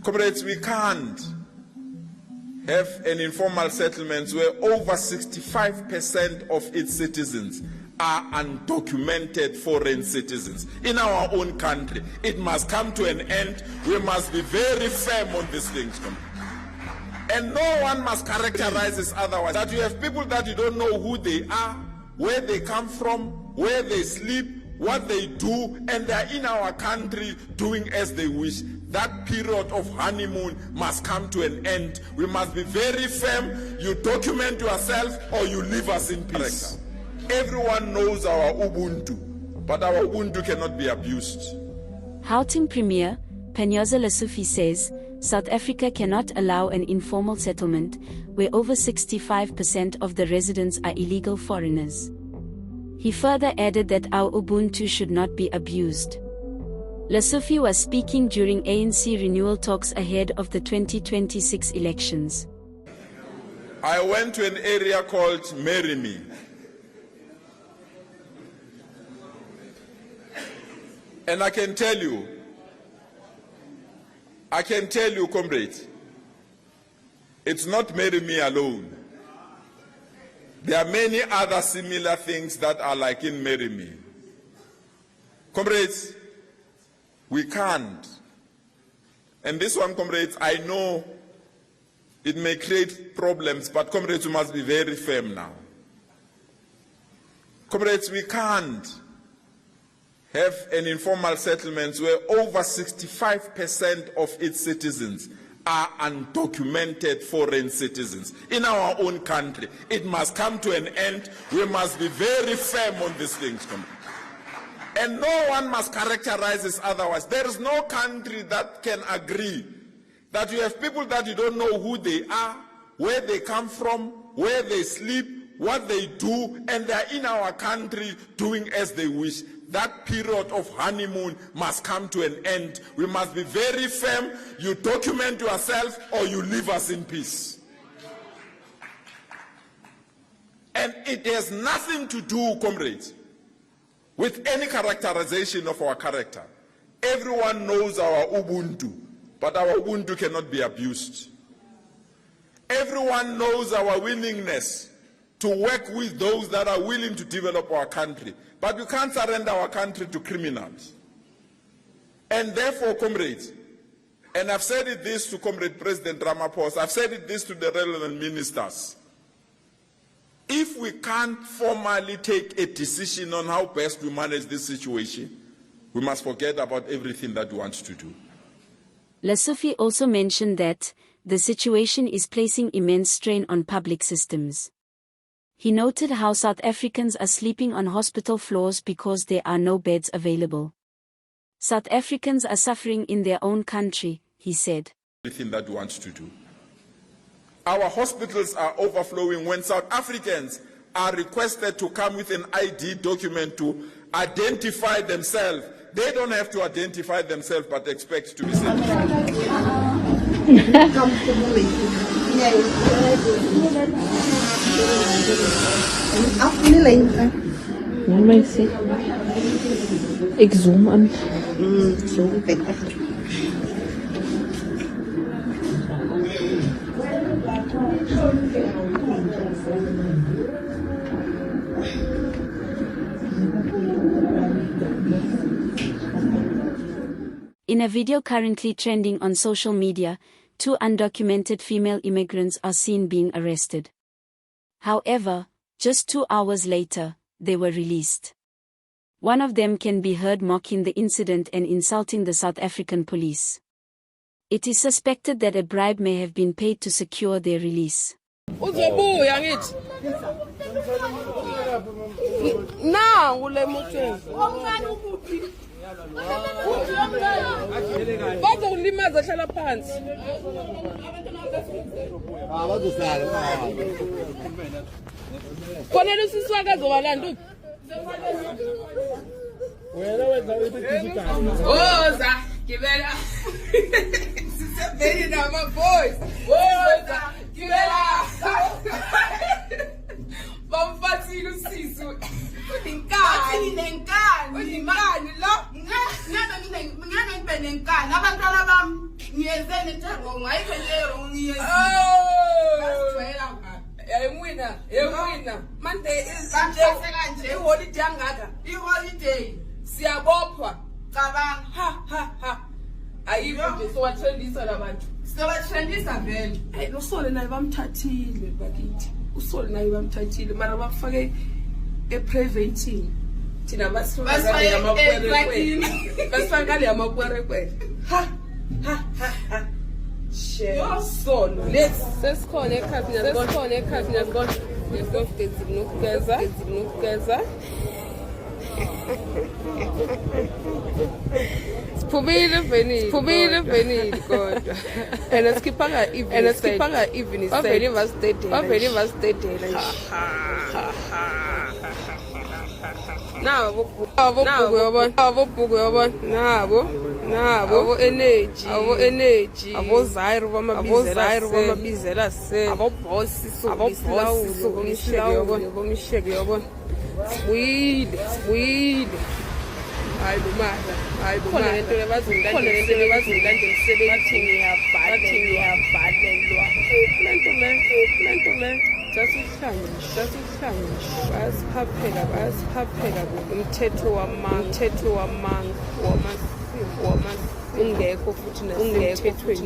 Comrades, we can't have an informal settlement where over 65% of its citizens are undocumented foreign citizens in our own country. It must come to an end. We must be very firm on these things. And no one must characterize this otherwise. That you have people that you don't know who they are, where they come from, where they sleep, what they do, and they're in our country doing as they wish. That period of honeymoon must come to an end. We must be very firm. You document yourself or you leave us in peace. Everyone knows our Ubuntu, but our Ubuntu cannot be abused. Gauteng Premier Panyaza Lesufi says, South Africa cannot allow an informal settlement where over 65% of the residents are illegal foreigners. He further added that our Ubuntu should not be abused. Lesufi was speaking during ANC renewal talks ahead of the 2026 elections. I went to an area called Marry Me. And I can tell you, comrades, it's not Marry Me alone. There are many other similar things that are like in Marry Me. Comrades, we can't. And this one, comrades, I know it may create problems, but comrades, we must be very firm now. Comrades, we can't have an informal settlement where over 65% of its citizens are undocumented foreign citizens in our own country. It must come to an end. We must be very firm on these things. And no one must characterize this otherwise. There is no country that can agree that you have people that you don't know who they are, where they come from, where they sleep, what they do, and they're in our country doing as they wish. That period of honeymoon must come to an end. We must be very firm. You document yourself or you leave us in peace. And it has nothing to do, comrades, with any characterization of our character. Everyone knows our Ubuntu, but our Ubuntu cannot be abused. Everyone knows our willingness to work with those that are willing to develop our country. But we can't surrender our country to criminals. And therefore, comrades, and I've said this to Comrade President Ramaphosa, I've said this to the relevant ministers, if we can't formally take a decision on how best we manage this situation, we must forget about everything that we want to do. Lesufi also mentioned that the situation is placing immense strain on public systems. He noted how South Africans are sleeping on hospital floors because there are no beds available. South Africans are suffering in their own country, he said. Everything that we want to do. Our hospitals are overflowing when South Africans are requested to come with an ID document to identify themselves. They don't have to identify themselves but expect to be sent. Let me see. Ik zoom aan. Zoom beter. In a video currently trending on social media, 2 undocumented female immigrants are seen being arrested. However, just 2 hours later, they were released. One of them can be heard mocking the incident and insulting the South African police. It is suspected that a bribe may have been paid to secure their release. Monday is holiday. Siyabopha. Cabanga. Ha. Ayikho so watrendisa labantu. So watrendisa vele. Hey, uSole naye bamthathile bakithi. uSole naye bamthathile mara bafake epreventing. Thina basifaka amakwere. Ha. Share. Solo. Let's connect. Let's go together. Phumile venile kodwa. And skippanga even say. Bavele vasidedela nje. Nabo energy abo Zaire bamabizela se abo boss komisheke yabo Swede hayi bomara khona lento lebazindande emsebenzini yabhalelwa lento le just uhlanje basiphaphela umthetho wamasiko ungekho futhi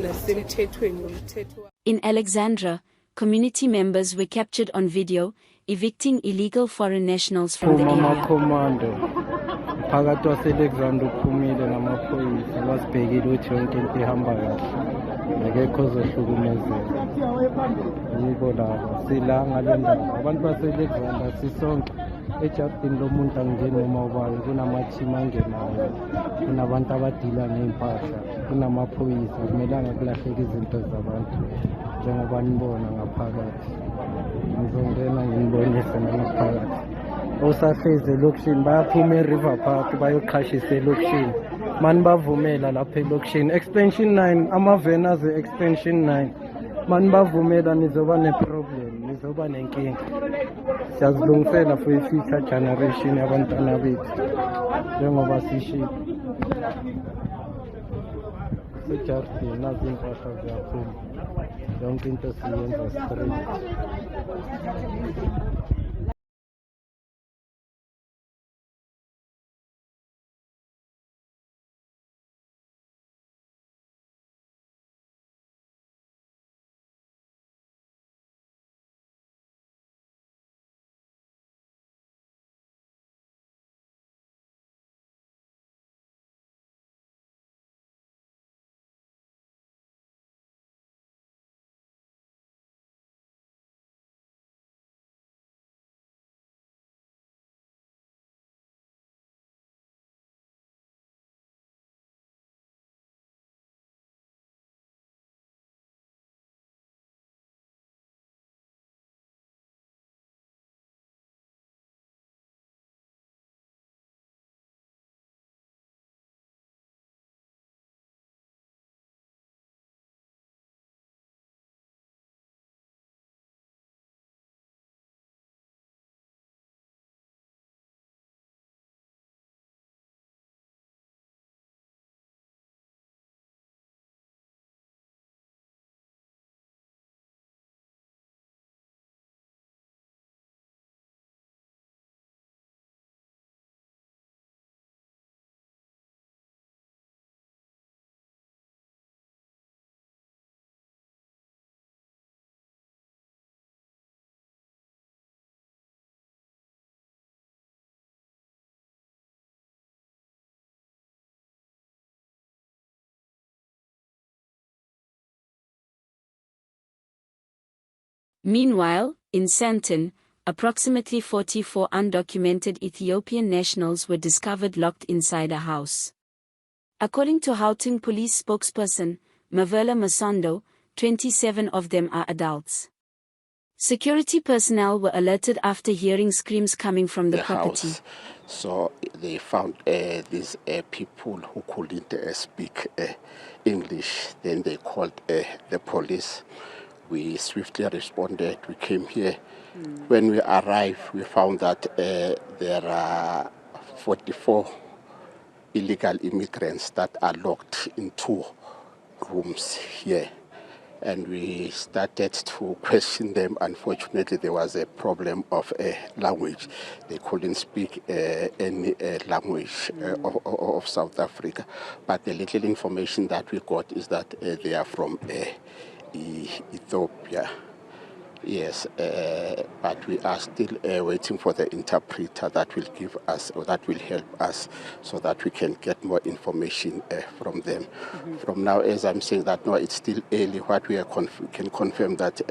nasemthethweni umthetho. In Alexandra, community members were captured on video evicting illegal foreign nationals from the area. Phakathi wase-Alexandra uphumile namaphoyisa basibhekile ukuthi yonke into ihamba kahle akekho ozohlukumezeka yibo laba sila ngale ndaba abantu base-Alexandra sisonke ejardini lomuntu angeni noma ubani kunama-team angenayo kunabantu abadila ngey'mpahla kunamaphoyisa akumelanga kulahleka izinto zabantu njengoba nibona ngaphakathi ngizongena nginibonise nangaphakathi osahlezi elokishini bayaphuma e-River Park bayoqhashisa elokishini mani bavumela lapha elokishini extension 9 amaveni aze extension 9 mani bavumela nizoba neproblem nizoba nenkinga siyazilungisela for i-future generation yabantwana bethu njengoba sishilo sejardini nazi impahla ziyaphuma yonke into siyenza straight. Meanwhile, in Sandton, approximately 44 undocumented Ethiopian nationals were discovered locked inside a house. According to Gauteng police spokesperson, Mavela Masando, 27 of them are adults. Security personnel were alerted after hearing screams coming from the property. House. So they found these people who couldn't speak English. Then they called the police. We swiftly responded. We came here. When we arrived, we found that there are 44 illegal immigrants that are locked in 2 rooms here. And we started to question them. Unfortunately, there was a problem of language. They couldn't speak any language of South Africa. But the little information that we got is that they are from Ethiopia. Yes, but we are still waiting for the interpreter that will give us, or that will help us, so that we can get more information from them. From now, as I'm saying that, no, it's still early. What we can confirm that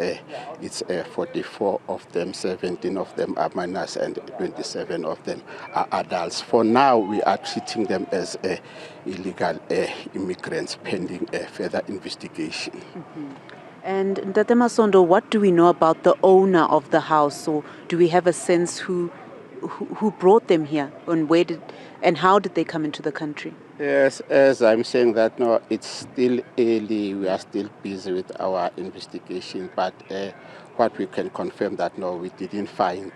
it's 44 of them, 17 of them are minors, and 27 of them are adults. For now, we are treating them as illegal immigrants pending further investigation. And Ntate Masondo, what do we know about the owner of the house? Or do we have a sense who brought them here, and how did they come into the country? Yes, as I'm saying that, no, it's still early. We are still busy with our investigation, but what we can confirm that, no, we didn't find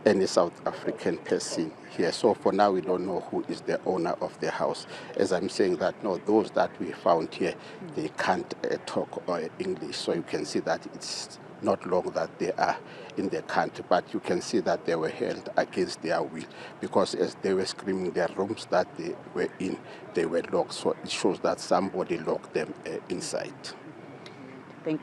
any South African person here. So for now, we don't know who is the owner of the house. As I'm saying that, no, those that we found here, they can't talk English. So you can see that it's not long that they are in the country, but you can see that they were held against their will, because as they were screaming, their rooms that they were in, they were locked. So it shows that somebody locked them inside.